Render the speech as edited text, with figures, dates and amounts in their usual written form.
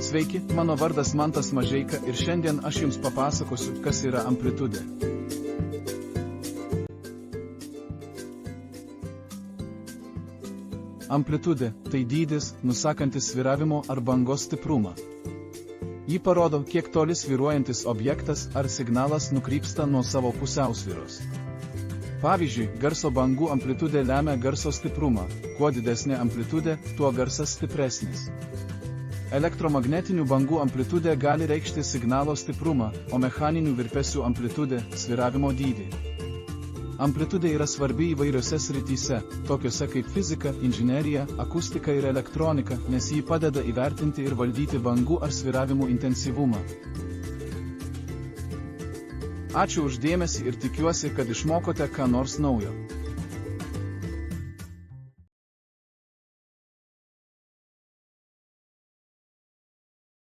Sveiki, mano vardas Mantas Mažeika ir šiandien aš jums papasakosiu, kas yra amplitudė. Amplitudė – tai dydis, nusakantis svyravimo ar bangos stiprumą. Ji parodo, kiek toli svyruojantis objektas ar signalas nukrypsta nuo savo pusiausvyros. Pavyzdžiui, garso bangų amplitudė lemia garso stiprumą. Kuo didesnė amplitudė, tuo garsas stipresnis. Elektromagnetinių bangų amplitudė gali reikšti signalo stiprumą, o mechaninių virpesių amplitudė – svyravimo dydį. Amplitudė yra svarbi įvairiose srityse, tokiose kaip fizika, inžinerija, akustika ir elektronika, nes ji padeda įvertinti ir valdyti bangų ar svyravimų intensyvumą. Ačiū už dėmesį ir tikiuosi, kad išmokote ką nors naujo.